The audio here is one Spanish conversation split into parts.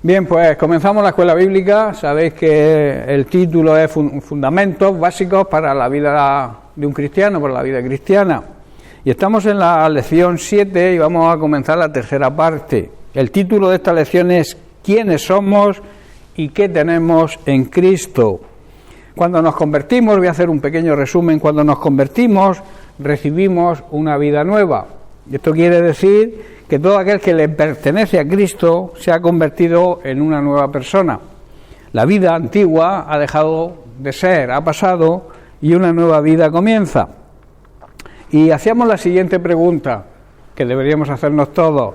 Bien, pues comenzamos la escuela bíblica. Sabéis que el título es Fundamentos básicos para la vida de un cristiano, para la vida cristiana. Y estamos en la lección 7 y vamos a comenzar la tercera parte. El título de esta lección es ¿Quiénes somos y qué tenemos en Cristo? Cuando nos convertimos, voy a hacer un pequeño resumen, cuando nos convertimos recibimos una vida nueva. Esto quiere decir que todo aquel que le pertenece a Cristo se ha convertido en una nueva persona. La vida antigua ha dejado de ser, ha pasado y una nueva vida comienza. Y hacíamos la siguiente pregunta que deberíamos hacernos todos.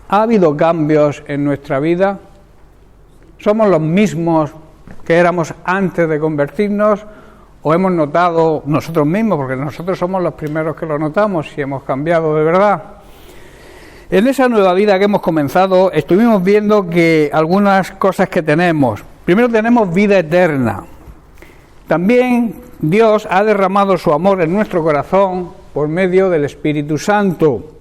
¿Ha habido cambios en nuestra vida? ¿Somos los mismos que éramos antes de convertirnos o hemos notado nosotros mismos, porque nosotros somos los primeros que lo notamos si hemos cambiado de verdad? En esa nueva vida que hemos comenzado, estuvimos viendo que algunas cosas que tenemos. Primero tenemos vida eterna. También Dios ha derramado su amor en nuestro corazón por medio del Espíritu Santo.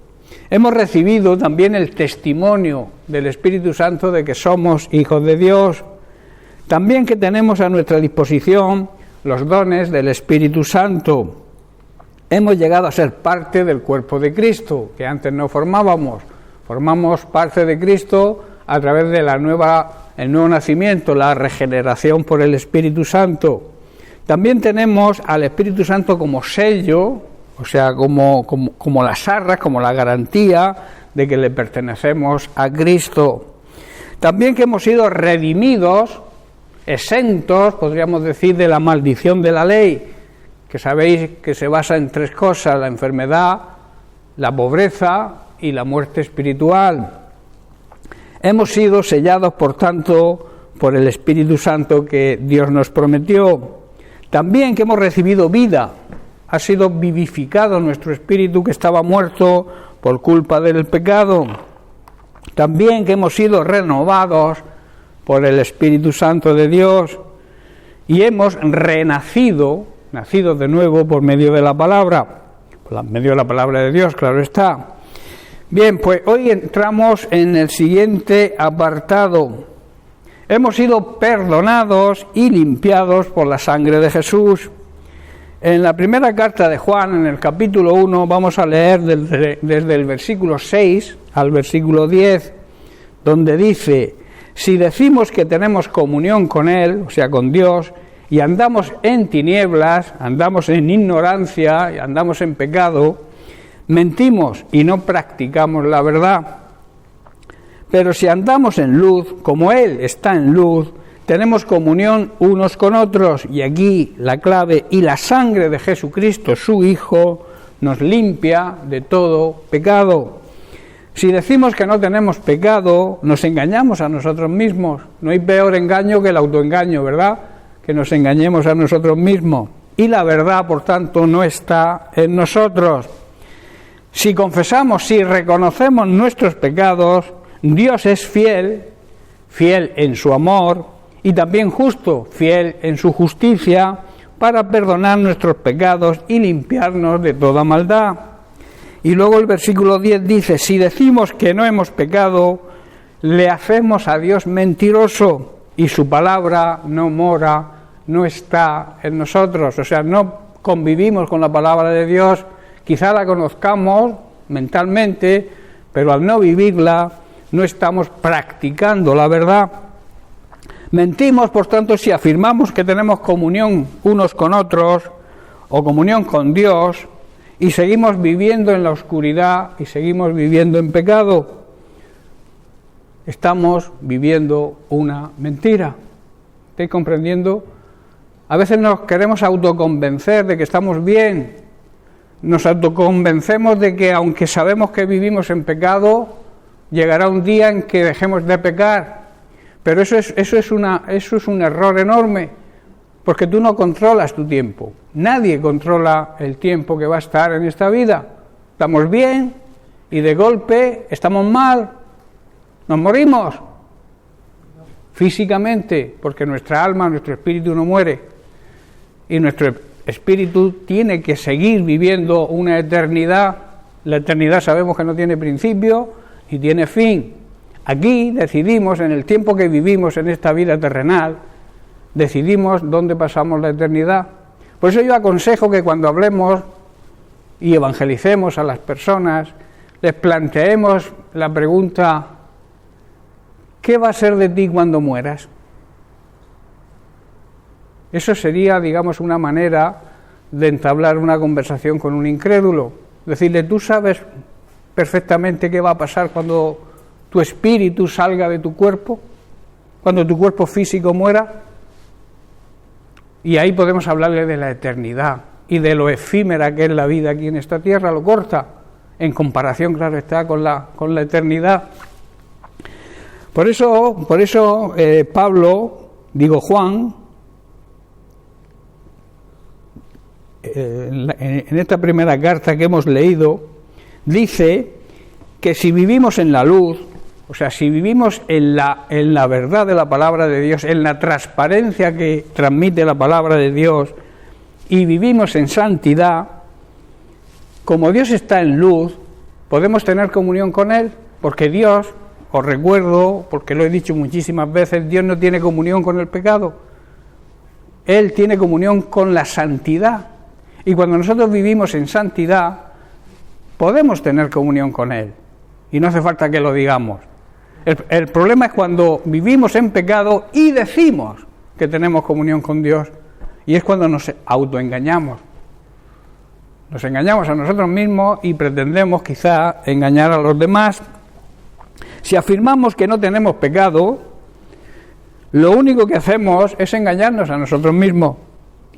Hemos recibido también el testimonio del Espíritu Santo de que somos hijos de Dios. También que tenemos a nuestra disposición los dones del Espíritu Santo. Hemos llegado a ser parte del cuerpo de Cristo, que antes no formábamos. Formamos parte de Cristo a través de el nuevo nacimiento, la regeneración por el Espíritu Santo. También tenemos al Espíritu Santo como sello, o sea, como las arras, como la garantía de que le pertenecemos a Cristo. También que hemos sido redimidos, exentos, podríamos decir, de la maldición de la ley, que sabéis que se basa en tres cosas: la enfermedad, la pobreza y la muerte espiritual. Hemos sido sellados, por tanto, por el Espíritu Santo que Dios nos prometió. También que hemos recibido vida, ha sido vivificado nuestro espíritu que estaba muerto por culpa del pecado. También que hemos sido renovados por el Espíritu Santo de Dios y hemos renacido, nacidos de nuevo por medio de la palabra, por medio de la palabra de Dios, claro está. Bien, pues hoy entramos en el siguiente apartado. Hemos sido perdonados y limpiados por la sangre de Jesús. En la primera carta de Juan, en el capítulo 1, vamos a leer desde el versículo 6 al versículo 10, donde dice: si decimos que tenemos comunión con Él, o sea, con Dios, y andamos en tinieblas, andamos en ignorancia y andamos en pecado, mentimos y no practicamos la verdad. Pero si andamos en luz, como Él está en luz, tenemos comunión unos con otros, y aquí la clave: y la sangre de Jesucristo, su Hijo, nos limpia de todo pecado. Si decimos que no tenemos pecado, nos engañamos a nosotros mismos. No hay peor engaño que el autoengaño, ¿verdad? Que nos engañemos a nosotros mismos. Y la verdad, por tanto, no está en nosotros. Si confesamos, si reconocemos nuestros pecados, Dios es fiel, fiel en su amor, y también justo, fiel en su justicia, para perdonar nuestros pecados y limpiarnos de toda maldad. Y luego el versículo 10 dice: si decimos que no hemos pecado, le hacemos a Dios mentiroso, y su palabra no mora, no está en nosotros. O sea, no convivimos con la palabra de Dios. Quizá la conozcamos mentalmente, pero al no vivirla, no estamos practicando la verdad. Mentimos, por tanto, si afirmamos que tenemos comunión unos con otros o comunión con Dios y seguimos viviendo en la oscuridad y seguimos viviendo en pecado. Estamos viviendo una mentira. ¿Estáis comprendiendo? A veces nos queremos autoconvencer de que estamos bien. Nos autoconvencemos de que aunque sabemos que vivimos en pecado, llegará un día en que dejemos de pecar. Pero eso es un error enorme, porque tú no controlas tu tiempo. Nadie controla el tiempo que va a estar en esta vida. Estamos bien y de golpe estamos mal. Nos morimos físicamente, porque nuestra alma, nuestro espíritu no muere. Y nuestro espíritu tiene que seguir viviendo una eternidad. La eternidad sabemos que no tiene principio y tiene fin. Aquí decidimos, en el tiempo que vivimos en esta vida terrenal, decidimos dónde pasamos la eternidad. Por eso yo aconsejo que cuando hablemos y evangelicemos a las personas, les planteemos la pregunta: ¿qué va a ser de ti cuando mueras? Eso sería, digamos, una manera de entablar una conversación con un incrédulo. Decirle: tú sabes perfectamente qué va a pasar cuando tu espíritu salga de tu cuerpo, cuando tu cuerpo físico muera. Y ahí podemos hablarle de la eternidad y de lo efímera que es la vida aquí en esta tierra, lo corta, en comparación, claro está, con la eternidad. Por eso Juan, en esta primera carta que hemos leído, dice que si vivimos en la luz, o sea, si vivimos en la verdad de la palabra de Dios, en la transparencia que transmite la palabra de Dios, y vivimos en santidad, como Dios está en luz, podemos tener comunión con Él, porque Dios, os recuerdo, porque lo he dicho muchísimas veces, Dios no tiene comunión con el pecado, Él tiene comunión con la santidad, y cuando nosotros vivimos en santidad, podemos tener comunión con Él, y no hace falta que lo digamos. El problema es cuando vivimos en pecado y decimos que tenemos comunión con Dios, y es cuando nos autoengañamos. Nos engañamos a nosotros mismos y pretendemos quizá engañar a los demás. Si afirmamos que no tenemos pecado, lo único que hacemos es engañarnos a nosotros mismos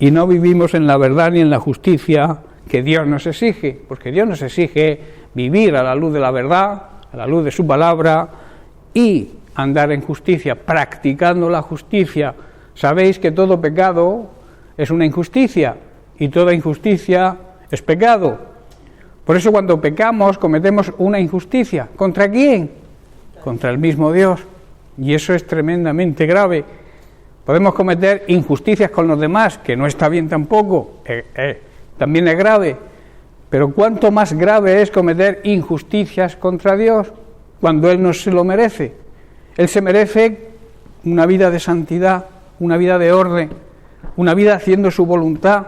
y no vivimos en la verdad ni en la justicia que Dios nos exige, porque Dios nos exige vivir a la luz de la verdad, a la luz de su palabra, y andar en justicia, practicando la justicia. Sabéis que todo pecado es una injusticia, y toda injusticia es pecado. Por eso cuando pecamos cometemos una injusticia. ¿Contra quién? Contra el mismo Dios. Y eso es tremendamente grave. Podemos cometer injusticias con los demás, que no está bien tampoco, también es grave. Pero cuánto más grave es cometer injusticias contra Dios, cuando Él no se lo merece. Él se merece una vida de santidad, una vida de orden, una vida haciendo su voluntad,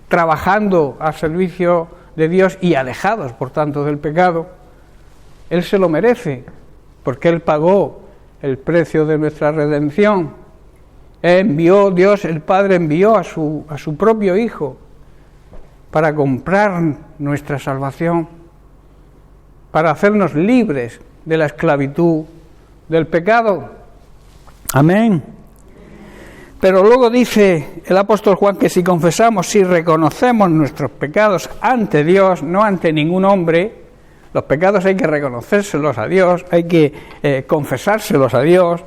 trabajando al servicio de Dios y alejados, por tanto, del pecado. Él se lo merece, porque Él pagó el precio de nuestra redención. Dios, el Padre, envió a su propio Hijo para comprar nuestra salvación, para hacernos libres de la esclavitud del pecado. Amén. Pero luego dice el apóstol Juan que si confesamos, si reconocemos nuestros pecados ante Dios, no ante ningún hombre, los pecados hay que reconocérselos a Dios, hay que confesárselos a Dios.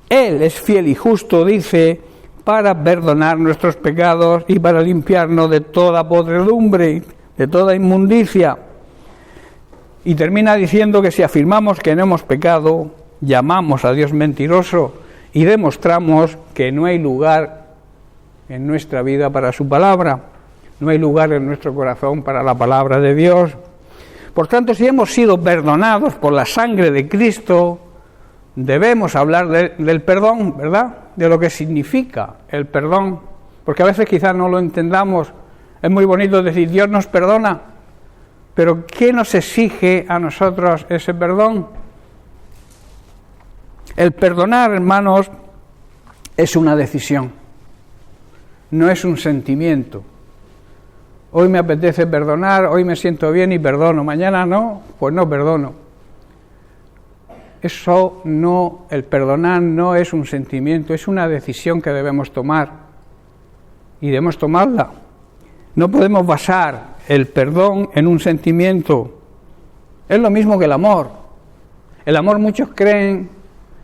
Él es fiel y justo, dice, para perdonar nuestros pecados y para limpiarnos de toda podredumbre, de toda inmundicia. Y termina diciendo que si afirmamos que no hemos pecado, llamamos a Dios mentiroso y demostramos que no hay lugar en nuestra vida para su palabra, no hay lugar en nuestro corazón para la palabra de Dios. Por tanto, si hemos sido perdonados por la sangre de Cristo, debemos hablar del perdón, ¿verdad? De lo que significa el perdón, porque a veces quizás no lo entendamos. Es muy bonito decir Dios nos perdona, pero ¿qué nos exige a nosotros ese perdón? El perdonar, hermanos, es una decisión, no es un sentimiento. Hoy me apetece perdonar, hoy me siento bien y perdono, mañana no, pues no perdono. Eso no, el perdonar no es un sentimiento, es una decisión que debemos tomar y debemos tomarla. No podemos basar el perdón en un sentimiento. Es lo mismo que el amor. El amor muchos creen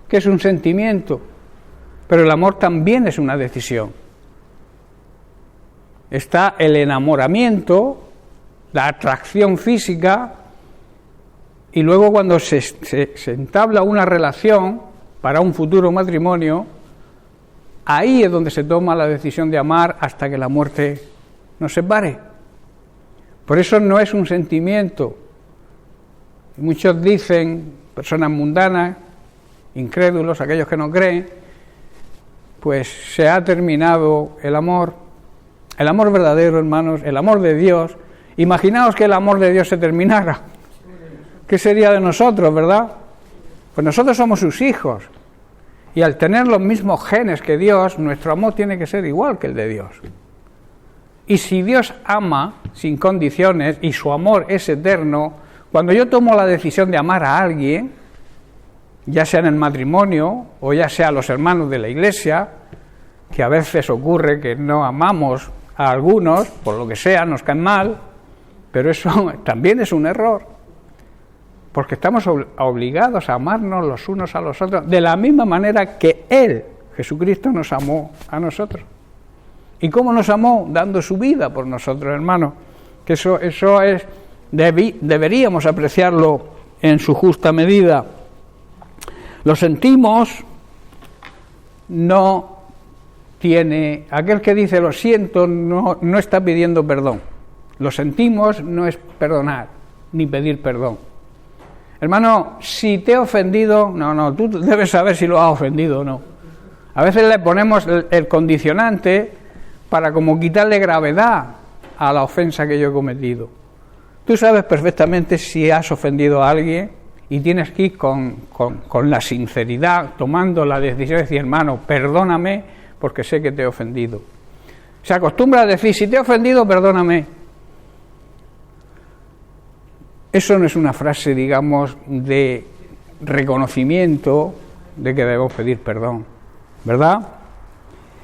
que es un sentimiento, pero el amor también es una decisión. Está el enamoramiento, la atracción física, y luego cuando se entabla una relación para un futuro matrimonio, ahí es donde se toma la decisión de amar hasta que la muerte nos separe. Por eso no es un sentimiento. Muchos dicen, personas mundanas, incrédulos, aquellos que no creen, pues se ha terminado el amor verdadero, hermanos, el amor de Dios. Imaginaos que el amor de Dios se terminara. ¿Qué sería de nosotros, verdad? Pues nosotros somos sus hijos. Y al tener los mismos genes que Dios, nuestro amor tiene que ser igual que el de Dios. Y si Dios ama sin condiciones y su amor es eterno, cuando yo tomo la decisión de amar a alguien, ya sea en el matrimonio o ya sea a los hermanos de la iglesia, que a veces ocurre que no amamos a algunos, por lo que sea, nos caen mal, pero eso también es un error. Porque estamos obligados a amarnos los unos a los otros de la misma manera que Él, Jesucristo, nos amó a nosotros. ¿Y cómo nos amó? Dando su vida por nosotros, hermanos. Que eso es, deberíamos apreciarlo en su justa medida. Lo sentimos, no tiene... Aquel que dice lo siento no está pidiendo perdón. Lo sentimos no es perdonar, ni pedir perdón. Hermano, si te he ofendido, tú debes saber si lo has ofendido o no. A veces le ponemos el condicionante para como quitarle gravedad a la ofensa que yo he cometido. Tú sabes perfectamente si has ofendido a alguien y tienes que ir con la sinceridad, tomando la decisión de decir, hermano, perdóname porque sé que te he ofendido. Se acostumbra a decir, si te he ofendido, perdóname. Eso no es una frase, digamos, de reconocimiento de que debemos pedir perdón, ¿verdad?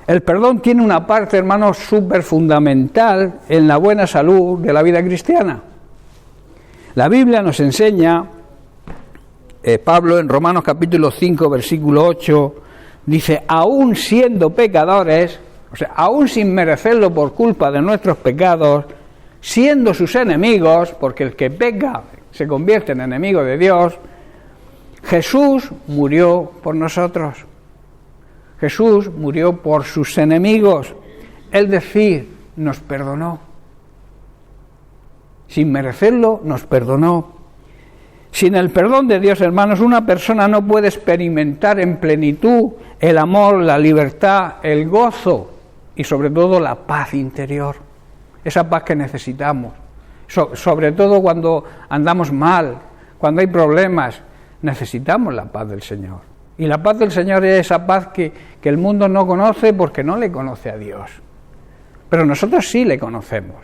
El perdón tiene una parte, hermanos, súper fundamental en la buena salud de la vida cristiana. La Biblia nos enseña, Pablo en Romanos capítulo 5, versículo 8, dice, aún siendo pecadores, o sea, aún sin merecerlo por culpa de nuestros pecados, siendo sus enemigos, porque el que peca se convierte en enemigo de Dios, Jesús murió por nosotros. Jesús murió por sus enemigos, es decir, nos perdonó. Sin merecerlo, nos perdonó. Sin el perdón de Dios, hermanos, una persona no puede experimentar en plenitud el amor, la libertad, el gozo y sobre todo la paz interior. Esa paz que necesitamos, sobre todo cuando andamos mal, cuando hay problemas, necesitamos la paz del Señor. Y la paz del Señor es esa paz que el mundo no conoce porque no le conoce a Dios. Pero nosotros sí le conocemos.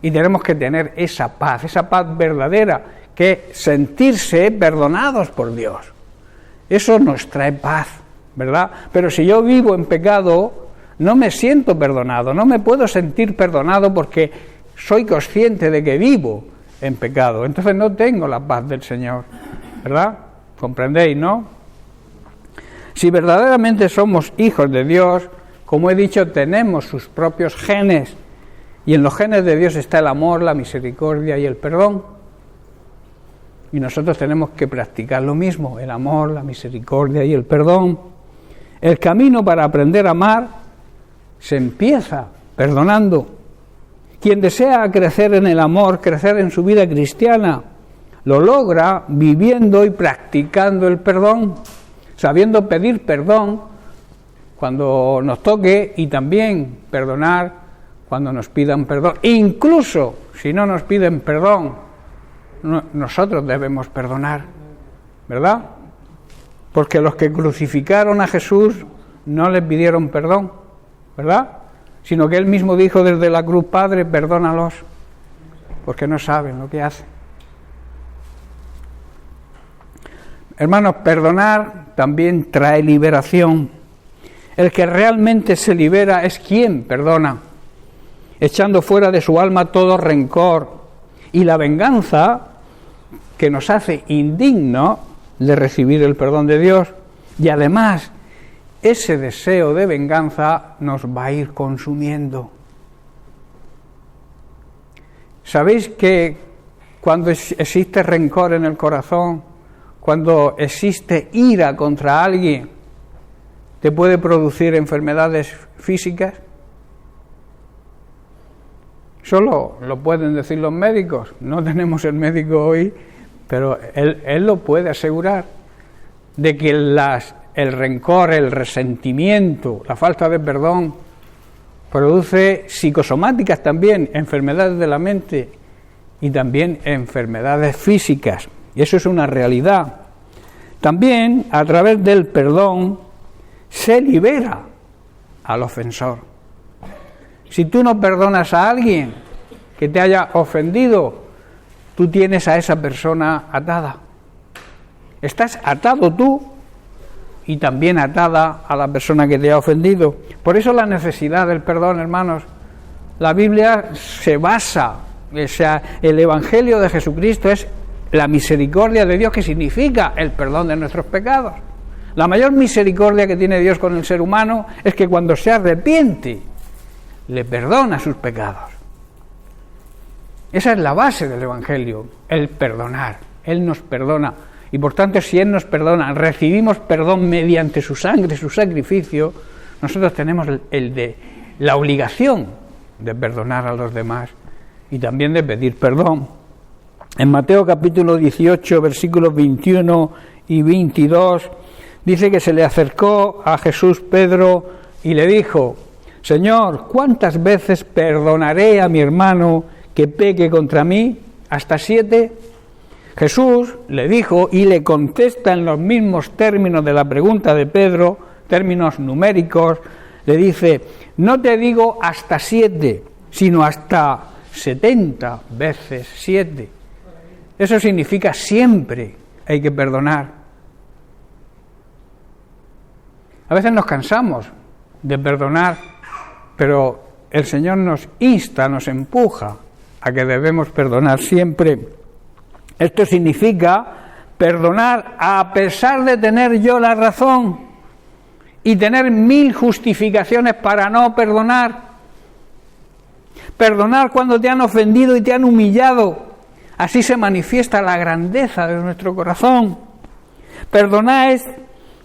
Y tenemos que tener esa paz verdadera, que es sentirse perdonados por Dios. Eso nos trae paz, ¿verdad? Pero si yo vivo en pecado, no me siento perdonado, no me puedo sentir perdonado porque soy consciente de que vivo en pecado. Entonces no tengo la paz del Señor, ¿verdad? ¿Comprendéis, no? Si verdaderamente somos hijos de Dios, como he dicho, tenemos sus propios genes. Y en los genes de Dios está el amor, la misericordia y el perdón. Y nosotros tenemos que practicar lo mismo, el amor, la misericordia y el perdón. El camino para aprender a amar se empieza perdonando. Quien desea crecer en el amor, crecer en su vida cristiana, lo logra viviendo y practicando el perdón, sabiendo pedir perdón cuando nos toque y también perdonar cuando nos pidan perdón. Incluso si no nos piden perdón, nosotros debemos perdonar, ¿verdad? Porque los que crucificaron a Jesús no le pidieron perdón, ¿verdad? Sino que Él mismo dijo desde la cruz, Padre, perdónalos, porque no saben lo que hacen. Hermanos, perdonar también trae liberación. El que realmente se libera es quien perdona, echando fuera de su alma todo rencor y la venganza que nos hace indignos de recibir el perdón de Dios. Y además, ese deseo de venganza nos va a ir consumiendo. ¿Sabéis que cuando existe rencor en el corazón, cuando existe ira contra alguien, te puede producir enfermedades físicas? Solo lo pueden decir los médicos. No tenemos el médico hoy, pero él lo puede asegurar. de que el rencor, el resentimiento, la falta de perdón produce psicosomáticas también, enfermedades de la mente y también enfermedades físicas. Y eso es una realidad. También a través del perdón se libera al ofensor. Si tú no perdonas a alguien que te haya ofendido, tú tienes a esa persona atada. Estás atado tú y también atada a la persona que te ha ofendido. Por eso la necesidad del perdón, hermanos. La Biblia se basa, o sea, el Evangelio de Jesucristo es la misericordia de Dios, que significa el perdón de nuestros pecados. La mayor misericordia que tiene Dios con el ser humano es que cuando se arrepiente, le perdona sus pecados. Esa es la base del Evangelio, el perdonar. Él nos perdona. Y por tanto, si Él nos perdona, recibimos perdón mediante su sangre, su sacrificio, nosotros tenemos la obligación de perdonar a los demás y también de pedir perdón. En Mateo capítulo 18, versículos 21 y 22, dice que se le acercó a Jesús Pedro y le dijo: Señor, ¿cuántas veces perdonaré a mi hermano que peque contra mí? ¿Hasta 7? Jesús le dijo y le contesta en los mismos términos de la pregunta de Pedro, términos numéricos, le dice: no te digo hasta 7, sino hasta 70 veces 7. Eso significa siempre hay que perdonar. A veces nos cansamos de perdonar, pero el Señor nos insta, nos empuja a que debemos perdonar siempre. Esto significa perdonar a pesar de tener yo la razón y tener 1000 justificaciones para no perdonar. Perdonar cuando te han ofendido y te han humillado. Así se manifiesta la grandeza de nuestro corazón. Perdonar es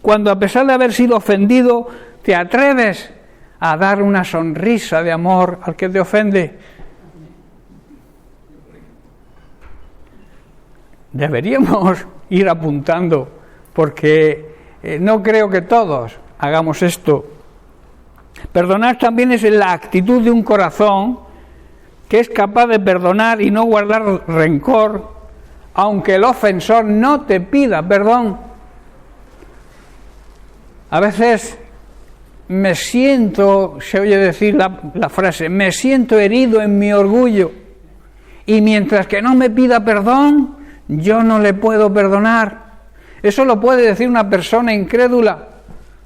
cuando, a pesar de haber sido ofendido, te atreves a dar una sonrisa de amor al que te ofende. Deberíamos ir apuntando, porque no creo que todos hagamos esto. Perdonar también es la actitud de un corazón que es capaz de perdonar y no guardar rencor, aunque el ofensor no te pida perdón. A veces me siento, se oye decir la frase, me siento herido en mi orgullo, y mientras que no me pida perdón, yo no le puedo perdonar. Eso lo puede decir una persona incrédula,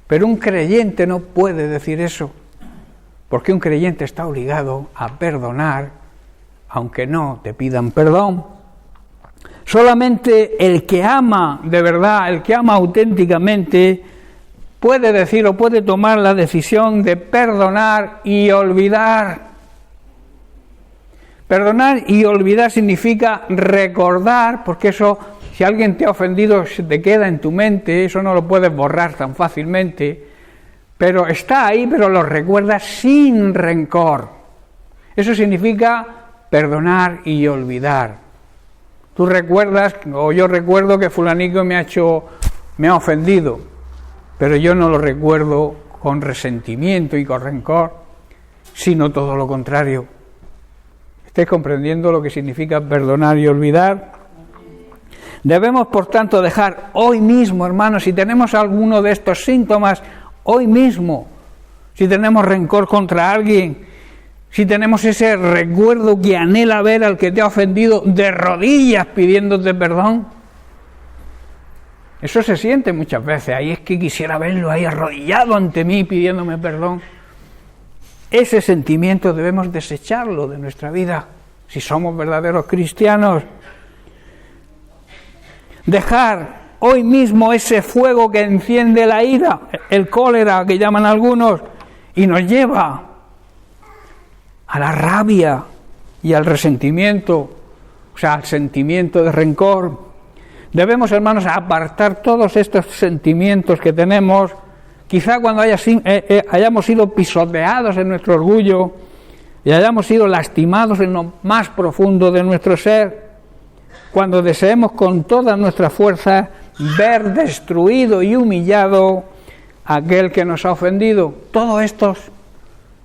pero un creyente no puede decir eso, porque un creyente está obligado a perdonar, aunque no te pidan perdón. Solamente el que ama de verdad, el que ama auténticamente, puede decir o puede tomar la decisión de perdonar y olvidar. Perdonar y olvidar significa recordar, porque eso, si alguien te ha ofendido, se te queda en tu mente, eso no lo puedes borrar tan fácilmente, pero está ahí, pero lo recuerdas sin rencor. Eso significa perdonar y olvidar. Tú recuerdas, o yo recuerdo que fulanico me ha ofendido, pero yo no lo recuerdo con resentimiento y con rencor, sino todo lo contrario. ¿Estáis comprendiendo lo que significa perdonar y olvidar? Debemos, por tanto, dejar hoy mismo, hermanos, si tenemos alguno de estos síntomas, hoy mismo, si tenemos rencor contra alguien, si tenemos ese recuerdo que anhela ver al que te ha ofendido de rodillas pidiéndote perdón. Eso se siente muchas veces. Ahí es que quisiera verlo ahí arrodillado ante mí pidiéndome perdón. Ese sentimiento debemos desecharlo de nuestra vida si somos verdaderos cristianos. Dejar hoy mismo ese fuego que enciende la ira, el cólera que llaman algunos, y nos lleva a la rabia y al resentimiento, o sea, al sentimiento de rencor. Debemos, hermanos, apartar todos estos sentimientos que tenemos. Quizá cuando hayamos sido pisoteados en nuestro orgullo y hayamos sido lastimados en lo más profundo de nuestro ser, cuando deseemos con toda nuestra fuerza ver destruido y humillado a aquel que nos ha ofendido. Todos estos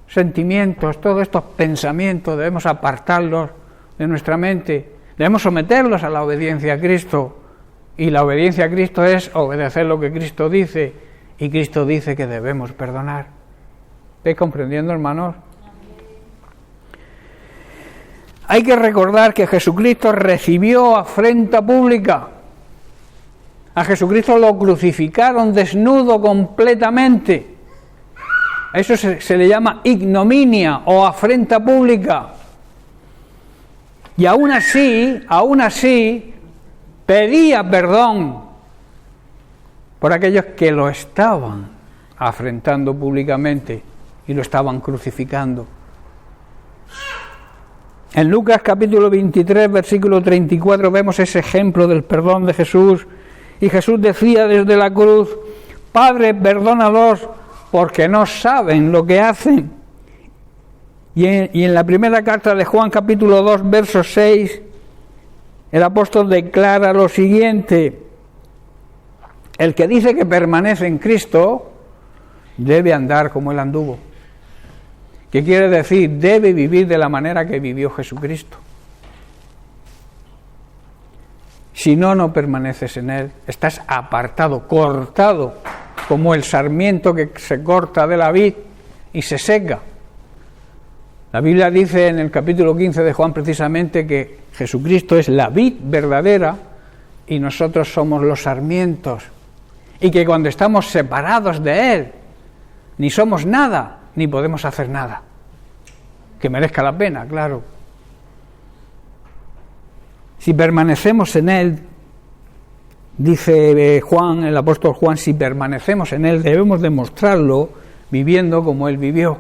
sentimientos, todos estos pensamientos debemos apartarlos de nuestra mente, debemos someterlos a la obediencia a Cristo, y la obediencia a Cristo es obedecer lo que Cristo dice, y Cristo dice que debemos perdonar. ¿Estáis comprendiendo, hermanos? Hay que recordar que Jesucristo recibió afrenta pública. A Jesucristo lo crucificaron desnudo completamente. A eso se le llama ignominia o afrenta pública. Y aún así, pedía perdón por aquellos que lo estaban afrentando públicamente y lo estaban crucificando. En Lucas capítulo 23, versículo 34, vemos ese ejemplo del perdón de Jesús. Y Jesús decía desde la cruz: Padre, perdónalos, porque no saben lo que hacen. Y en la primera carta de Juan capítulo 2, verso 6, el apóstol declara lo siguiente: el que dice que permanece en Cristo debe andar como Él anduvo. ¿Qué quiere decir? Debe vivir de la manera que vivió Jesucristo. Si no, no permaneces en Él. Estás apartado, cortado, como el sarmiento que se corta de la vid y se seca. La Biblia dice en el capítulo 15 de Juan precisamente que Jesucristo es la vid verdadera y nosotros somos los sarmientos. Y que cuando estamos separados de Él, ni somos nada, ni podemos hacer nada que merezca la pena, claro. Si permanecemos en Él, dice Juan, el apóstol Juan, si permanecemos en Él, debemos demostrarlo viviendo como Él vivió.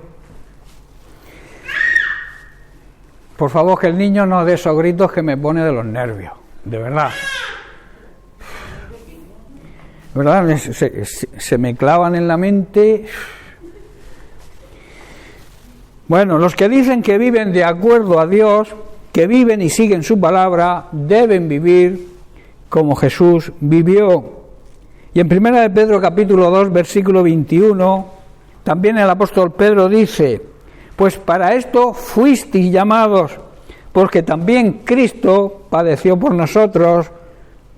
Por favor, que el niño no dé esos gritos que me pone de los nervios, de verdad. ¿Verdad? Se me clavan en la mente. Bueno, los que dicen que viven de acuerdo a Dios, que viven y siguen su palabra, deben vivir como Jesús vivió. Y en 1 de Pedro capítulo 2, versículo 21, también el apóstol Pedro dice: pues para esto fuisteis llamados, porque también Cristo padeció por nosotros,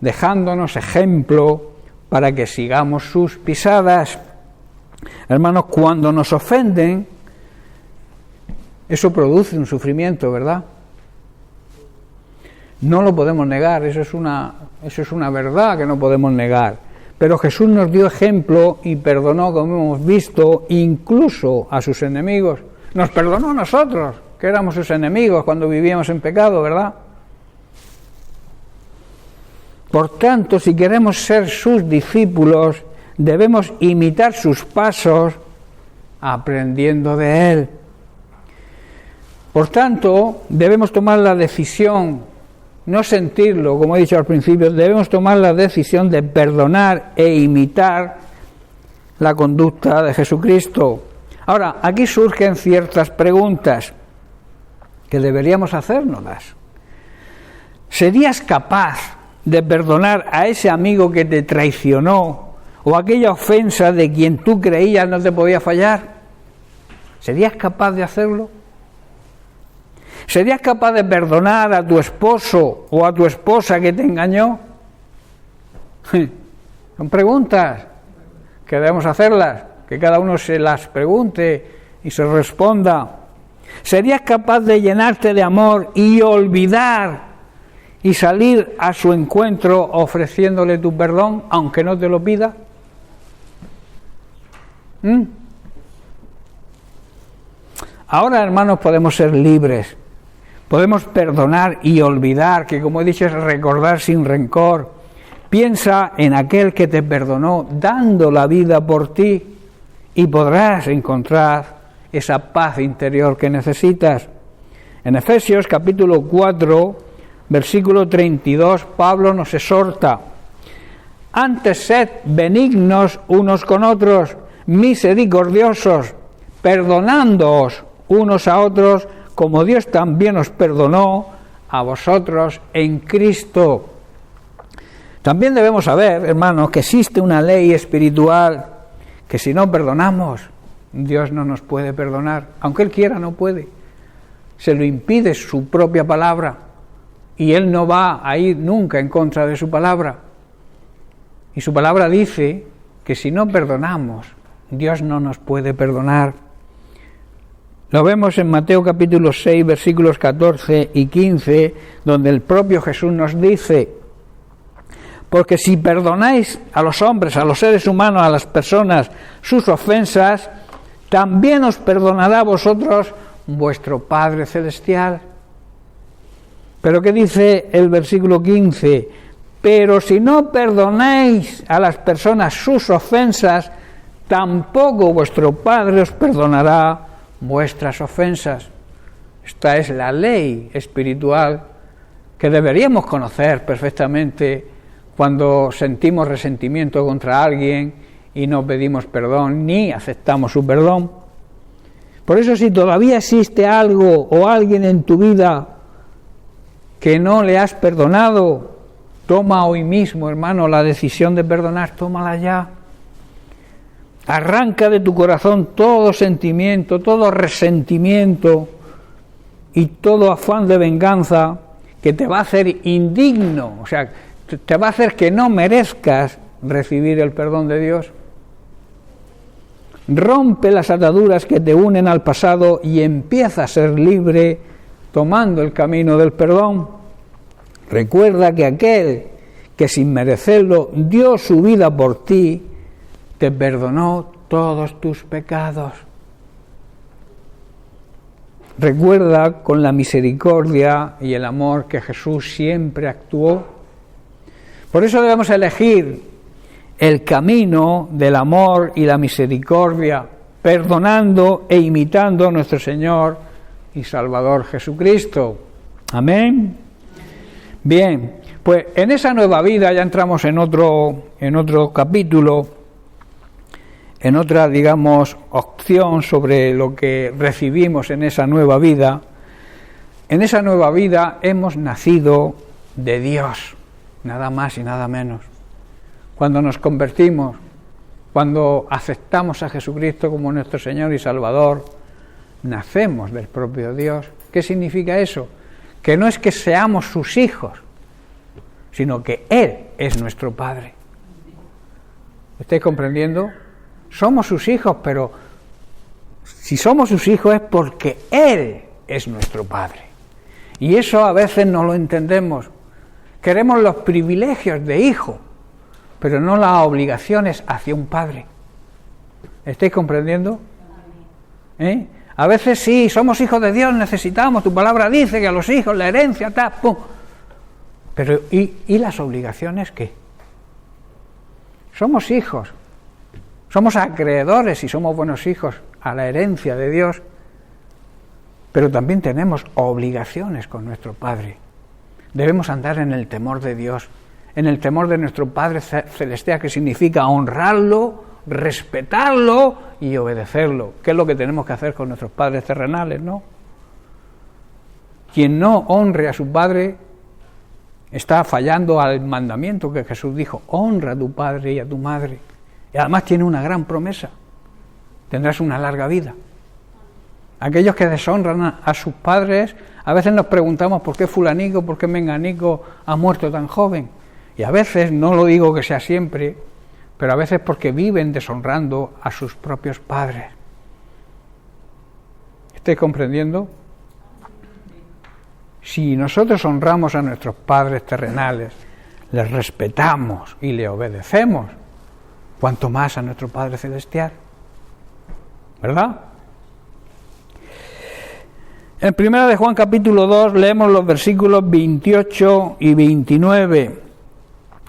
dejándonos ejemplo para que sigamos sus pisadas. Hermanos, cuando nos ofenden, eso produce un sufrimiento, ¿verdad? No lo podemos negar, eso es una verdad que no podemos negar. Pero Jesús nos dio ejemplo y perdonó, como hemos visto, incluso a sus enemigos. Nos perdonó a nosotros, que éramos sus enemigos cuando vivíamos en pecado, ¿verdad? Por tanto, si queremos ser sus discípulos, debemos imitar sus pasos, aprendiendo de Él. Por tanto, debemos tomar la decisión, no sentirlo, como he dicho al principio, debemos tomar la decisión de perdonar e imitar la conducta de Jesucristo. Ahora, aquí surgen ciertas preguntas que deberíamos hacérnoslas. ¿Serías capaz de perdonar a ese amigo que te traicionó o aquella ofensa de quien tú creías no te podía fallar? ¿Serías capaz de hacerlo? ¿Serías capaz de perdonar a tu esposo o a tu esposa que te engañó? Son preguntas que debemos hacerlas, que cada uno se las pregunte y se responda. ¿Serías capaz de llenarte de amor y olvidar y salir a su encuentro ofreciéndole tu perdón, aunque no te lo pida? Ahora, hermanos, podemos ser libres. Podemos perdonar y olvidar, que como he dicho es recordar sin rencor. Piensa en aquel que te perdonó dando la vida por ti y podrás encontrar esa paz interior que necesitas. En Efesios capítulo 4, versículo 32, Pablo nos exhorta: antes sed benignos unos con otros, misericordiosos, perdonándoos unos a otros, como Dios también os perdonó a vosotros en Cristo. También debemos saber, hermanos, que existe una ley espiritual que si no perdonamos, Dios no nos puede perdonar. Aunque Él quiera, no puede. Se lo impide su propia palabra y Él no va a ir nunca en contra de su palabra. Y su palabra dice que si no perdonamos, Dios no nos puede perdonar. Lo vemos en Mateo capítulo 6, versículos 14 y 15, donde el propio Jesús nos dice: porque si perdonáis a los hombres, a los seres humanos, a las personas, sus ofensas, también os perdonará a vosotros vuestro Padre Celestial. Pero ¿qué dice el versículo 15? Pero si no perdonáis a las personas sus ofensas, tampoco vuestro Padre os perdonará vuestras ofensas. Esta es la ley espiritual que deberíamos conocer perfectamente cuando sentimos resentimiento contra alguien y no pedimos perdón ni aceptamos su perdón. Por eso, si todavía existe algo o alguien en tu vida que no le has perdonado, toma hoy mismo, hermano, la decisión de perdonar, tómala ya. Arranca de tu corazón todo sentimiento, todo resentimiento y todo afán de venganza que te va a hacer indigno, o sea, te va a hacer que no merezcas recibir el perdón de Dios. Rompe las ataduras que te unen al pasado y empieza a ser libre tomando el camino del perdón. Recuerda que aquel que sin merecerlo dio su vida por ti, te perdonó todos tus pecados. Recuerda con la misericordia y el amor que Jesús siempre actuó. Por eso debemos elegir el camino del amor y la misericordia, perdonando e imitando a nuestro Señor y Salvador Jesucristo. Amén. Bien, pues en esa nueva vida ya entramos en otro capítulo, en otra, digamos, opción sobre lo que recibimos en esa nueva vida. En esa nueva vida hemos nacido de Dios, nada más y nada menos. Cuando nos convertimos, cuando aceptamos a Jesucristo como nuestro Señor y Salvador, nacemos del propio Dios. ¿Qué significa eso? Que no es que seamos sus hijos, sino que Él es nuestro Padre. ¿Estáis comprendiendo? Somos sus hijos, pero si somos sus hijos es porque Él es nuestro Padre. Y eso a veces no lo entendemos. Queremos los privilegios de hijo, pero no las obligaciones hacia un padre. ¿Estáis comprendiendo? A veces sí, somos hijos de Dios, necesitamos, tu palabra dice que a los hijos la herencia, tal, pum. Pero ¿y las obligaciones qué? Somos hijos, somos acreedores y somos buenos hijos a la herencia de Dios, pero también tenemos obligaciones con nuestro Padre. Debemos andar en el temor de Dios, en el temor de nuestro Padre Celestial, que significa honrarlo, respetarlo y obedecerlo, que es lo que tenemos que hacer con nuestros padres terrenales, ¿no? Quien no honre a su padre está fallando al mandamiento que Jesús dijo: honra a tu padre y a tu madre. Y además tiene una gran promesa: tendrás una larga vida. Aquellos que deshonran a sus padres, a veces nos preguntamos por qué fulanico, por qué menganico ha muerto tan joven. Y a veces, no lo digo que sea siempre, pero a veces porque viven deshonrando a sus propios padres. ¿Estáis comprendiendo? Si nosotros honramos a nuestros padres terrenales, les respetamos y le obedecemos, cuanto más a nuestro Padre Celestial. ¿Verdad? En 1 de Juan capítulo 2 leemos los versículos 28 y 29.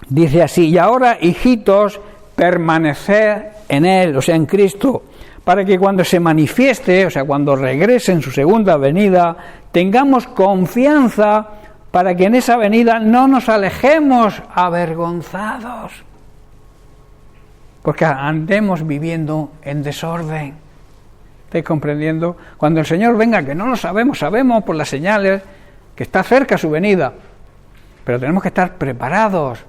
Dice así: y ahora, hijitos, permaneced en Él, o sea, en Cristo, para que cuando se manifieste, o sea, cuando regrese en su segunda venida, tengamos confianza para que en esa venida no nos alejemos avergonzados, porque andemos viviendo en desorden. ¿Estáis comprendiendo? Cuando el Señor venga, que no lo sabemos, sabemos por las señales que está cerca su venida, pero tenemos que estar preparados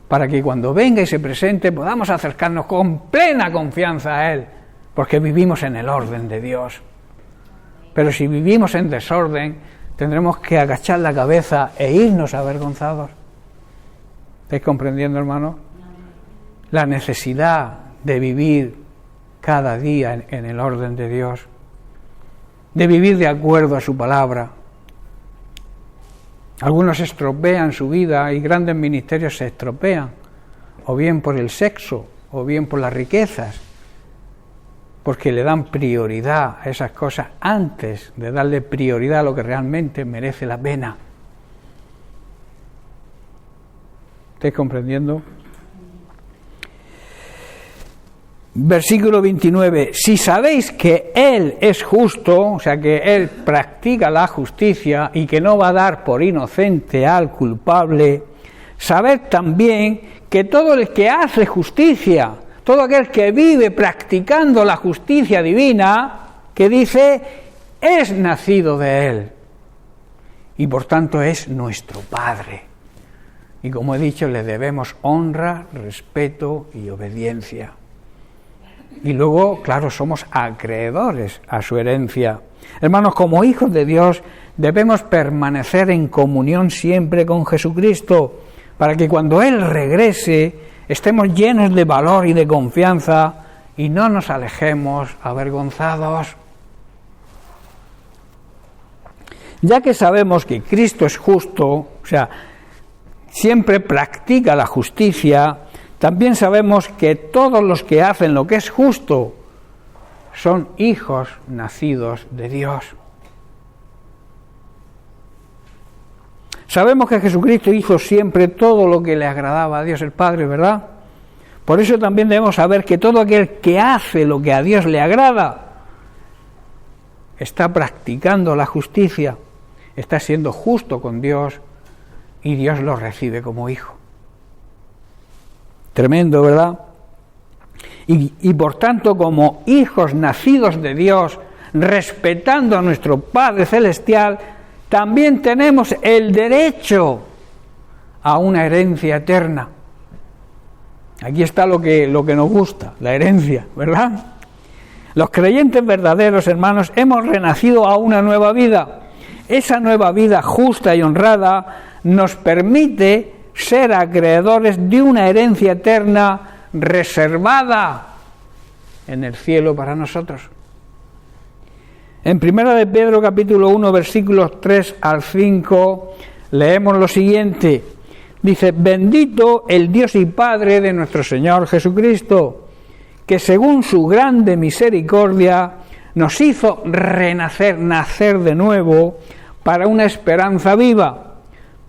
para que cuando venga y se presente podamos acercarnos con plena confianza a Él, porque vivimos en el orden de Dios. Pero si vivimos en desorden, tendremos que agachar la cabeza e irnos avergonzados. ¿Estáis comprendiendo, hermano? La necesidad de vivir cada día en el orden de Dios, de vivir de acuerdo a su palabra. Algunos estropean su vida y grandes ministerios se estropean, o bien por el sexo, o bien por las riquezas, porque le dan prioridad a esas cosas antes de darle prioridad a lo que realmente merece la pena. ¿Estáis comprendiendo? Versículo 29. Si sabéis que Él es justo, o sea que Él practica la justicia y que no va a dar por inocente al culpable, sabed también que todo el que hace justicia, todo aquel que vive practicando la justicia divina, que dice, es nacido de Él y por tanto es nuestro Padre. Y como he dicho, le debemos honra, respeto y obediencia. Y luego, claro, somos acreedores a su herencia. Hermanos, como hijos de Dios, debemos permanecer en comunión siempre con Jesucristo, para que cuando Él regrese, estemos llenos de valor y de confianza y no nos alejemos avergonzados. Ya que sabemos que Cristo es justo, o sea, siempre practica la justicia, también sabemos que todos los que hacen lo que es justo son hijos nacidos de Dios. Sabemos que Jesucristo hizo siempre todo lo que le agradaba a Dios el Padre, ¿verdad? Por eso también debemos saber que todo aquel que hace lo que a Dios le agrada está practicando la justicia, está siendo justo con Dios y Dios lo recibe como hijo. Tremendo, ¿verdad? Y por tanto, como hijos nacidos de Dios, respetando a nuestro Padre Celestial, también tenemos el derecho a una herencia eterna. Aquí está lo que nos gusta, la herencia, ¿verdad? Los creyentes verdaderos, hermanos, hemos renacido a una nueva vida. Esa nueva vida justa y honrada nos permite ser acreedores de una herencia eterna reservada en el cielo para nosotros. En 1 de Pedro capítulo 1 versículos 3 al 5 leemos lo siguiente. Dice: bendito el Dios y Padre de nuestro Señor Jesucristo, que según su grande misericordia nos hizo renacer, nacer de nuevo para una esperanza viva,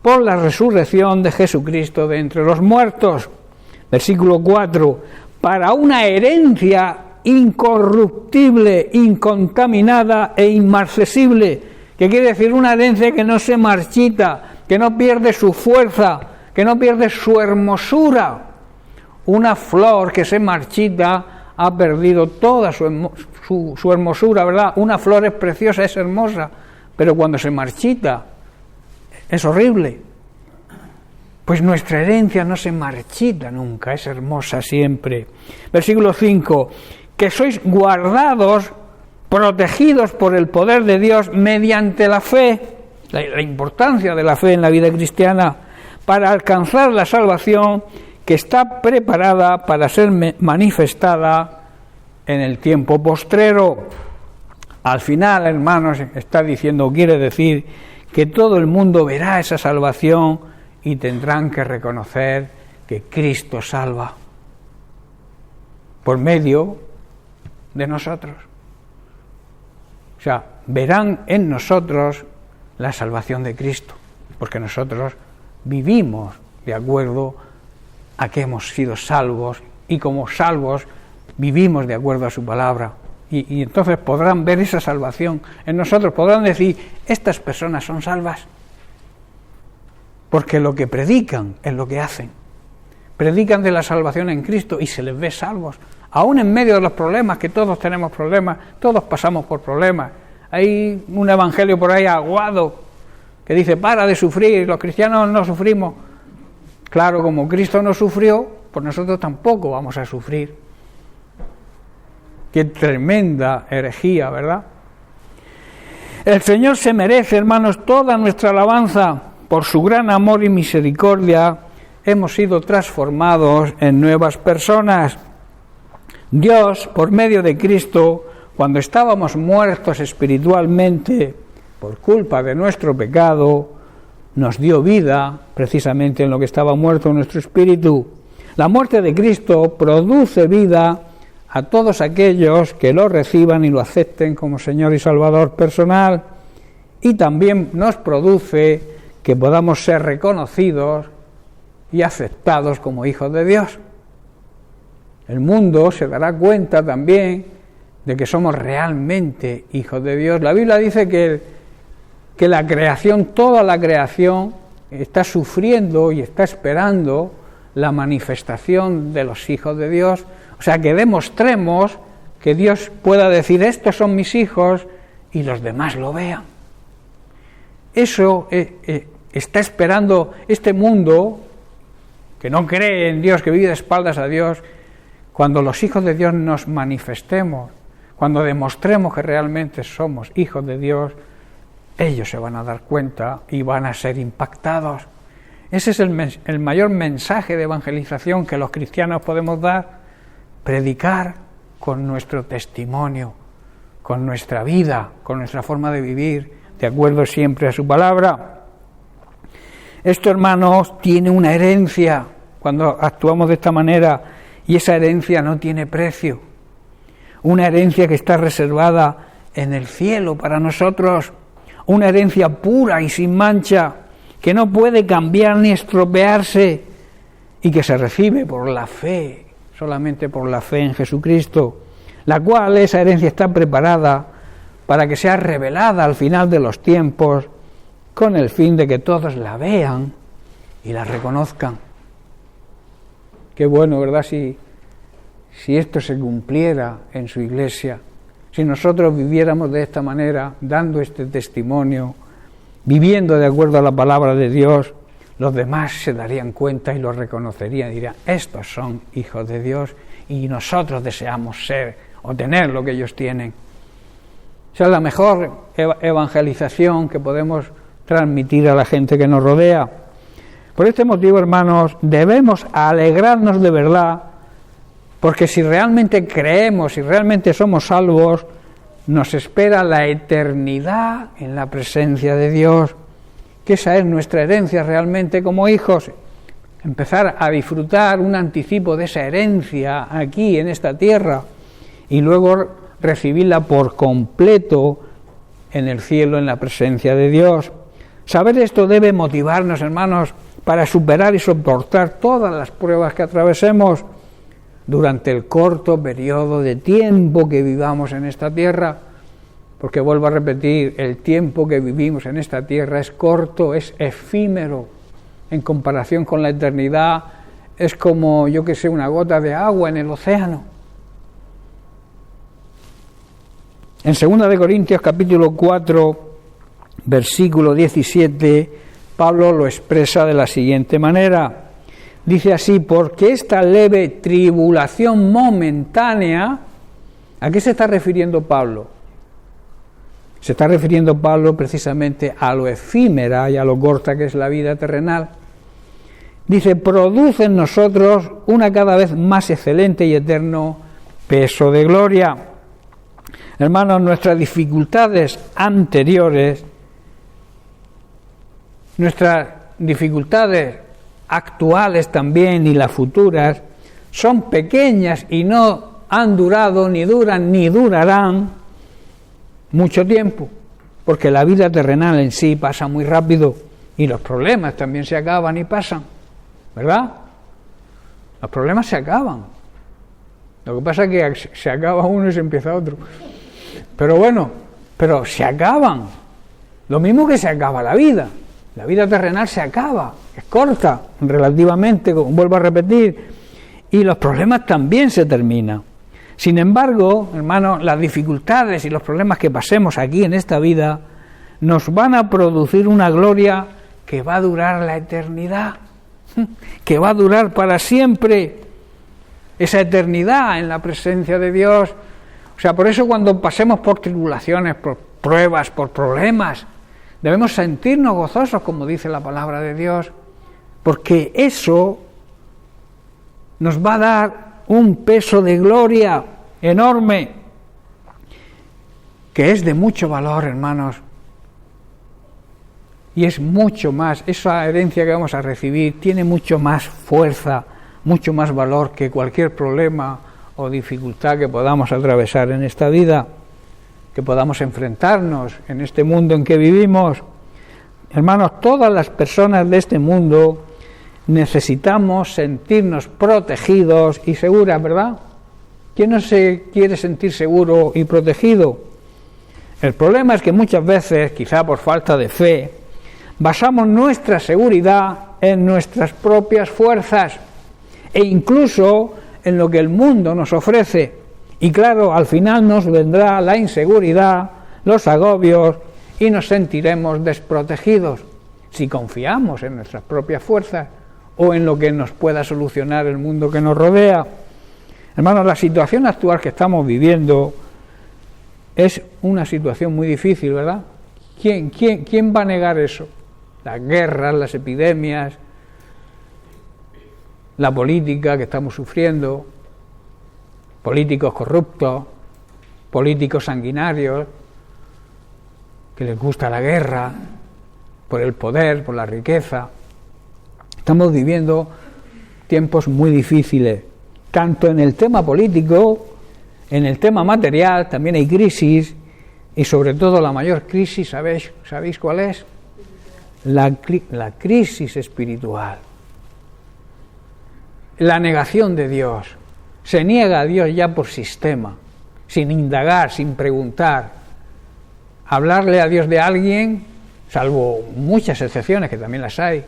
por la resurrección de Jesucristo de entre los muertos. Versículo 4, para una herencia incorruptible, incontaminada e inmarcesible, que quiere decir una herencia que no se marchita, que no pierde su fuerza, que no pierde su hermosura. Una flor que se marchita ha perdido toda su hermosura, ¿verdad? Una flor es preciosa, es hermosa, pero cuando se marchita es horrible. Pues nuestra herencia no se marchita nunca, es hermosa siempre. Versículo 5, que sois guardados, protegidos por el poder de Dios mediante la fe, la importancia de la fe en la vida cristiana, para alcanzar la salvación que está preparada para ser manifestada en el tiempo postrero. Al final, hermanos, está diciendo, quiere decir que todo el mundo verá esa salvación y tendrán que reconocer que Cristo salva por medio de nosotros. O sea, verán en nosotros la salvación de Cristo, porque nosotros vivimos de acuerdo a que hemos sido salvos y como salvos vivimos de acuerdo a su palabra. Y entonces podrán ver esa salvación en nosotros, podrán decir, estas personas son salvas, porque lo que predican es lo que hacen. Predican de la salvación en Cristo y se les ve salvos, aún en medio de los problemas, que todos tenemos problemas, todos pasamos por problemas. Hay un evangelio por ahí aguado que dice, para de sufrir, los cristianos no sufrimos. Claro, como Cristo no sufrió, pues nosotros tampoco vamos a sufrir. Qué tremenda herejía, ¿verdad? El Señor se merece, hermanos, toda nuestra alabanza. Por su gran amor y misericordia hemos sido transformados en nuevas personas. Dios, por medio de Cristo, cuando estábamos muertos espiritualmente por culpa de nuestro pecado, nos dio vida, precisamente en lo que estaba muerto nuestro espíritu. La muerte de Cristo produce vida a todos aquellos que lo reciban y lo acepten como Señor y Salvador personal, y también nos produce que podamos ser reconocidos y aceptados como hijos de Dios. El mundo se dará cuenta también de que somos realmente hijos de Dios. La Biblia dice que la creación, toda la creación, está sufriendo y está esperando la manifestación de los hijos de Dios. O sea, que demostremos que Dios pueda decir, estos son mis hijos, y los demás lo vean. Eso está esperando este mundo, que no cree en Dios, que vive de espaldas a Dios. Cuando los hijos de Dios nos manifestemos, cuando demostremos que realmente somos hijos de Dios, ellos se van a dar cuenta y van a ser impactados. Ese es el mayor mensaje de evangelización que los cristianos podemos dar: predicar con nuestro testimonio, con nuestra vida, con nuestra forma de vivir, de acuerdo siempre a su palabra. Esto, hermanos, tiene una herencia cuando actuamos de esta manera, y esa herencia no tiene precio. Una herencia que está reservada en el cielo para nosotros, una herencia pura y sin mancha, que no puede cambiar ni estropearse, y que se recibe por la fe, solamente por la fe en Jesucristo, la cual, esa herencia, está preparada para que sea revelada al final de los tiempos, con el fin de que todos la vean y la reconozcan. Qué bueno, ¿verdad? Si esto se cumpliera en su iglesia, si nosotros viviéramos de esta manera, dando este testimonio, viviendo de acuerdo a la palabra de Dios, los demás se darían cuenta y lo reconocerían y dirían, estos son hijos de Dios y nosotros deseamos ser o tener lo que ellos tienen. Esa es la mejor evangelización que podemos transmitir a la gente que nos rodea. Por este motivo, hermanos, debemos alegrarnos de verdad, porque si realmente creemos, si realmente somos salvos, nos espera la eternidad en la presencia de Dios, que esa es nuestra herencia realmente como hijos. Empezar a disfrutar un anticipo de esa herencia aquí en esta tierra y luego recibirla por completo en el cielo, en la presencia de Dios. Saber esto debe motivarnos, hermanos, para superar y soportar todas las pruebas que atravesemos durante el corto periodo de tiempo que vivamos en esta tierra, porque vuelvo a repetir, el tiempo que vivimos en esta tierra es corto, es efímero, en comparación con la eternidad, es como, una gota de agua en el océano. En 2 de Corintios capítulo 4, versículo 17, Pablo lo expresa de la siguiente manera. Dice así, porque esta leve tribulación momentánea, ¿a qué se está refiriendo Pablo? Se está refiriendo Pablo precisamente a lo efímera y a lo corta que es la vida terrenal. Dice, produce en nosotros una cada vez más excelente y eterno peso de gloria. Hermanos, nuestras dificultades anteriores, nuestras dificultades actuales también y las futuras, son pequeñas y no han durado, ni duran, ni durarán mucho tiempo, porque la vida terrenal en sí pasa muy rápido y los problemas también se acaban y pasan, ¿verdad? Los problemas se acaban. Lo que pasa es que se acaba uno y se empieza otro. Pero bueno, pero se acaban. Lo mismo que se acaba la vida. La vida terrenal se acaba, es corta relativamente, como vuelvo a repetir, y los problemas también se terminan. Sin embargo, hermanos, las dificultades y los problemas que pasemos aquí en esta vida nos van a producir una gloria que va a durar la eternidad. que va a durar para siempre, esa eternidad en la presencia de Dios. O sea, por eso cuando pasemos por tribulaciones, por pruebas, por problemas, debemos sentirnos gozosos, como dice la palabra de Dios, porque eso nos va a dar un peso de gloria enorme, que es de mucho valor, hermanos, y es mucho más, esa herencia que vamos a recibir tiene mucho más fuerza, mucho más valor que cualquier problema o dificultad que podamos atravesar en esta vida, que podamos enfrentarnos en este mundo en que vivimos. Hermanos, todas las personas de este mundo necesitamos sentirnos protegidos y seguras, ¿verdad? ¿Quién no se quiere sentir seguro y protegido? El problema es que muchas veces, quizá por falta de fe, basamos nuestra seguridad en nuestras propias fuerzas e incluso en lo que el mundo nos ofrece. Y claro, al final nos vendrá la inseguridad, los agobios y nos sentiremos desprotegidos si confiamos en nuestras propias fuerzas o en lo que nos pueda solucionar el mundo que nos rodea. Hermanos, la situación actual que estamos viviendo es una situación muy difícil, ¿verdad? ¿Quién va a negar eso? Las guerras, las epidemias, la política que estamos sufriendo, políticos corruptos, políticos sanguinarios, que les gusta la guerra, por el poder, por la riqueza. Estamos viviendo tiempos muy difíciles, tanto en el tema político, en el tema material, también hay crisis, y sobre todo la mayor crisis, ¿sabéis cuál es? La crisis espiritual. La negación de Dios. Se niega a Dios ya por sistema, sin indagar, sin preguntar. Hablarle a Dios de alguien, salvo muchas excepciones, que también las hay,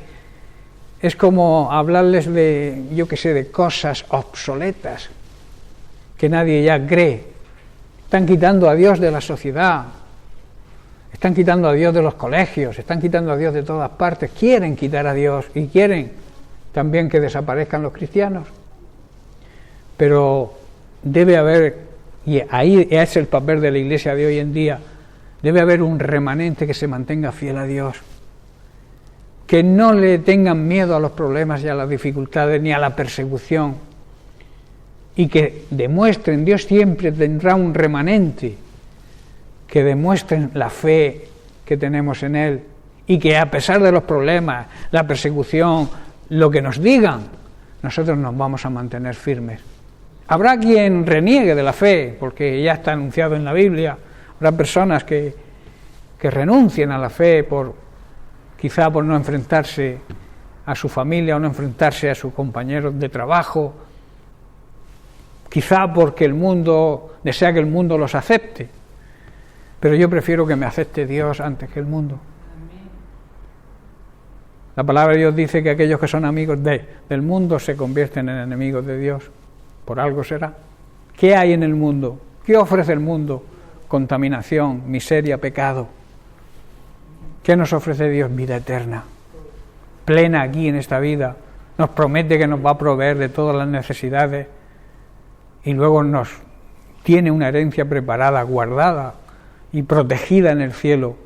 es como hablarles de, de cosas obsoletas que nadie ya cree. Están quitando a Dios de la sociedad, están quitando a Dios de los colegios, están quitando a Dios de todas partes, quieren quitar a Dios y quieren también que desaparezcan los cristianos. Pero debe haber, y ahí es el papel de la Iglesia de hoy en día, debe haber un remanente que se mantenga fiel a Dios, que no le tengan miedo a los problemas y a las dificultades ni a la persecución, y que demuestren, Dios siempre tendrá un remanente, que demuestren la fe que tenemos en Él, y que a pesar de los problemas, la persecución, lo que nos digan, nosotros nos vamos a mantener firmes. Habrá quien reniegue de la fe, porque ya está anunciado en la Biblia. Habrá personas que renuncien a la fe quizá por no enfrentarse a su familia o no enfrentarse a sus compañeros de trabajo, quizá porque el mundo desea que el mundo los acepte, pero yo prefiero que me acepte Dios antes que el mundo. La palabra de Dios dice que aquellos que son amigos del mundo se convierten en enemigos de Dios. Por algo será. ¿Qué hay en el mundo? ¿Qué ofrece el mundo? Contaminación, miseria, pecado. ¿Qué nos ofrece Dios? Vida eterna, plena aquí en esta vida. Nos promete que nos va a proveer de todas las necesidades y luego nos tiene una herencia preparada, guardada y protegida en el cielo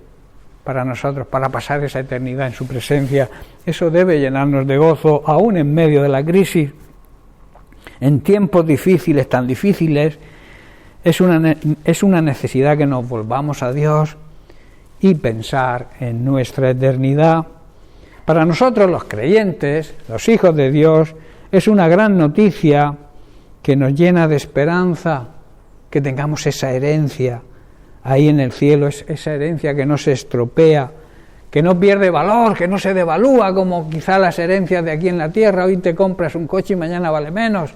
para nosotros, para pasar esa eternidad en su presencia. Eso debe llenarnos de gozo, aún en medio de la crisis. En tiempos difíciles, tan difíciles, es una necesidad que nos volvamos a Dios y pensar en nuestra eternidad. Para nosotros los creyentes, los hijos de Dios, es una gran noticia que nos llena de esperanza, que tengamos esa herencia ahí en el cielo, esa herencia que no se estropea, que no pierde valor, que no se devalúa como quizá las herencias de aquí en la tierra. Hoy te compras un coche y mañana vale menos,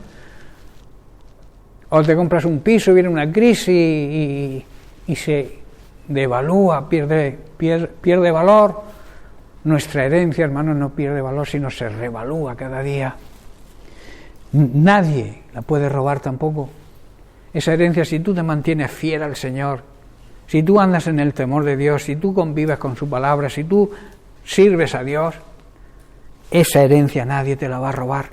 o te compras un piso y viene una crisis y se devalúa, pierde valor. Nuestra herencia, hermanos, no pierde valor, sino se revalúa cada día. Nadie la puede robar tampoco. Esa herencia, si tú te mantienes fiel al Señor, si tú andas en el temor de Dios, si tú convives con su palabra, si tú sirves a Dios, esa herencia nadie te la va a robar.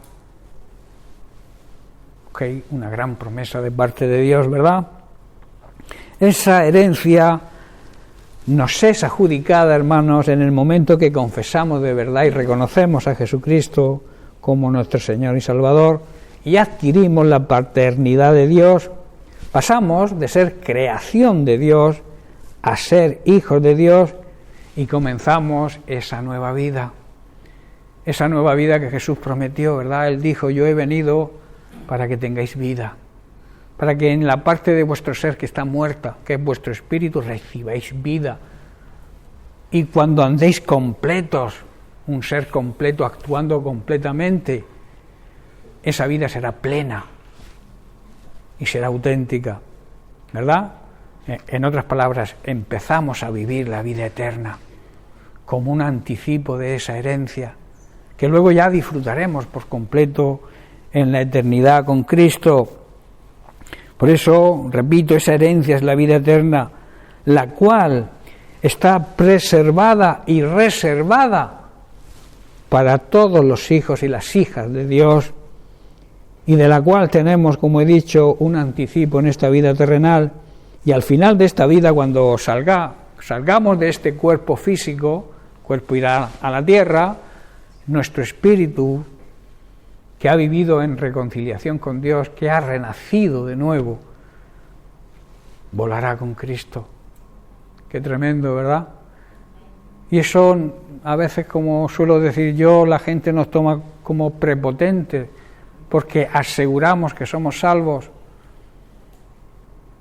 Ok, una gran promesa de parte de Dios, ¿verdad? Esa herencia nos es adjudicada, hermanos, en el momento que confesamos de verdad y reconocemos a Jesucristo como nuestro Señor y Salvador y adquirimos la paternidad de Dios. Pasamos de ser creación de Dios a ser hijos de Dios y comenzamos esa nueva vida que Jesús prometió, ¿verdad? Él dijo, yo he venido para que tengáis vida, para que en la parte de vuestro ser que está muerta, que es vuestro espíritu, recibáis vida. Y cuando andéis completos, un ser completo actuando completamente, esa vida será plena y será auténtica, ¿verdad? En otras palabras, empezamos a vivir la vida eterna como un anticipo de esa herencia, que luego ya disfrutaremos por completo en la eternidad con Cristo. Por eso, repito, esa herencia es la vida eterna, la cual está preservada y reservada para todos los hijos y las hijas de Dios, y de la cual tenemos, como he dicho, un anticipo en esta vida terrenal, y al final de esta vida, cuando salgamos de este cuerpo físico, cuerpo irá a la tierra, nuestro espíritu, que ha vivido en reconciliación con Dios, que ha renacido de nuevo, volará con Cristo. Qué tremendo, ¿verdad? Y eso, a veces, como suelo decir yo, la gente nos toma como prepotentes, porque aseguramos que somos salvos,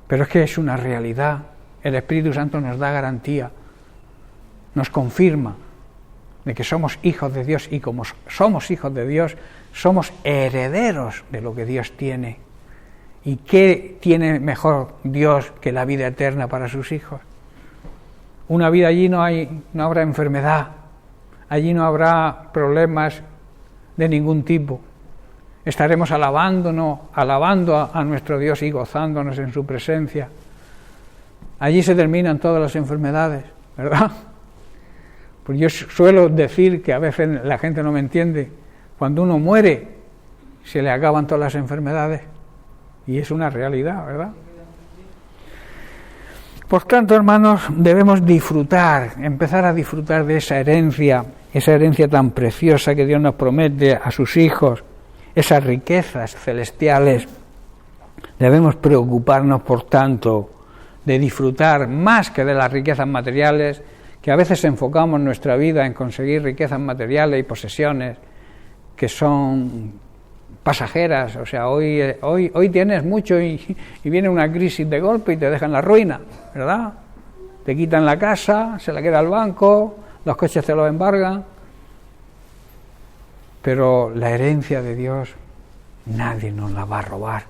pero es que es una realidad. El Espíritu Santo nos da garantía, nos confirma de que somos hijos de Dios, y como somos hijos de Dios, somos herederos de lo que Dios tiene. ¿Y qué tiene mejor Dios que la vida eterna para sus hijos? Una vida allí no habrá enfermedad, allí no habrá problemas de ningún tipo. Estaremos alabando a nuestro Dios y gozándonos en su presencia. Allí se terminan todas las enfermedades, ¿verdad? Pues yo suelo decir que a veces la gente no me entiende. Cuando uno muere, se le acaban todas las enfermedades. Y es una realidad, ¿verdad? Por tanto, hermanos, debemos empezar a disfrutar de esa herencia tan preciosa que Dios nos promete a sus hijos, esas riquezas celestiales. Debemos preocuparnos, por tanto, de disfrutar más que de las riquezas materiales, que a veces enfocamos nuestra vida en conseguir riquezas materiales y posesiones que son pasajeras. O sea, hoy tienes mucho y viene una crisis de golpe y te dejan la ruina, ¿verdad? Te quitan la casa, se la queda el banco, los coches te los embargan. Pero la herencia de Dios nadie nos la va a robar,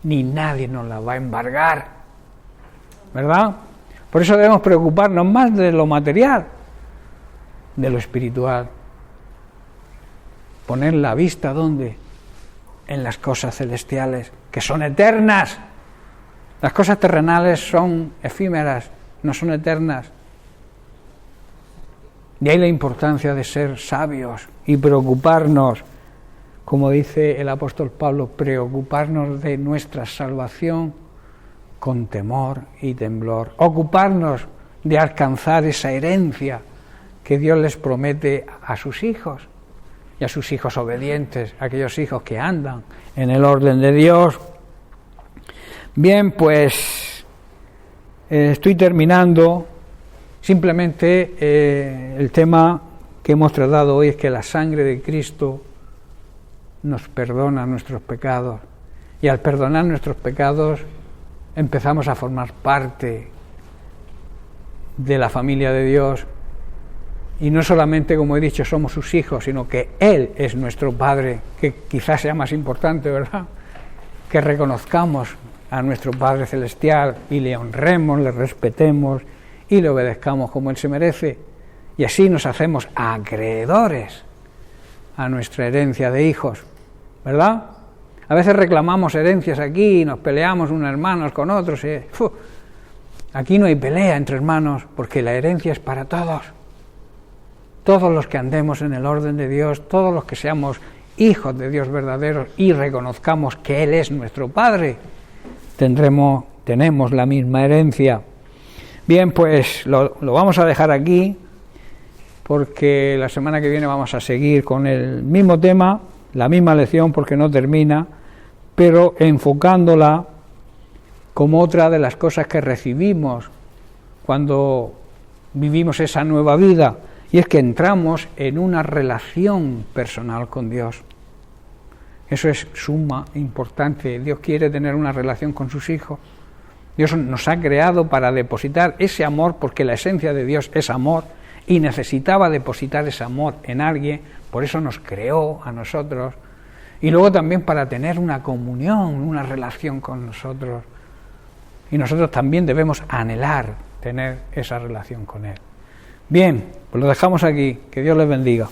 ni nadie nos la va a embargar, ¿verdad? Por eso debemos preocuparnos más de lo material, de lo espiritual. Poner la vista, ¿dónde? En las cosas celestiales, que son eternas. Las cosas terrenales son efímeras, no son eternas. De ahí la importancia de ser sabios y preocuparnos, como dice el apóstol Pablo, preocuparnos de nuestra salvación con temor y temblor, ocuparnos de alcanzar esa herencia que Dios les promete a sus hijos y a sus hijos obedientes, aquellos hijos que andan en el orden de Dios. Bien, pues estoy terminando. Simplemente el tema que hemos tratado hoy es que la sangre de Cristo nos perdona nuestros pecados, y al perdonar nuestros pecados empezamos a formar parte de la familia de Dios, y no solamente, como he dicho, somos sus hijos, sino que Él es nuestro Padre, que quizás sea más importante, ¿verdad? Que reconozcamos a nuestro Padre Celestial y le honremos, le respetemos y le obedezcamos como Él se merece, y así nos hacemos acreedores a nuestra herencia de hijos, ¿verdad? A veces reclamamos herencias aquí y nos peleamos unos hermanos con otros. Aquí no hay pelea entre hermanos, porque la herencia es para todos. todos los que andemos en el orden de Dios, todos los que seamos hijos de Dios verdaderos y reconozcamos que Él es nuestro Padre, tenemos la misma herencia. Bien, pues lo vamos a dejar aquí, porque la semana que viene vamos a seguir con el mismo tema, la misma lección, porque no termina, pero enfocándola como otra de las cosas que recibimos cuando vivimos esa nueva vida, y es que entramos en una relación personal con Dios. Eso es suma importante. Dios quiere tener una relación con sus hijos. Dios nos ha creado para depositar ese amor, porque la esencia de Dios es amor, y necesitaba depositar ese amor en alguien, por eso nos creó a nosotros, y luego también para tener una comunión, una relación con nosotros, y nosotros también debemos anhelar tener esa relación con Él. Bien, pues lo dejamos aquí, que Dios les bendiga.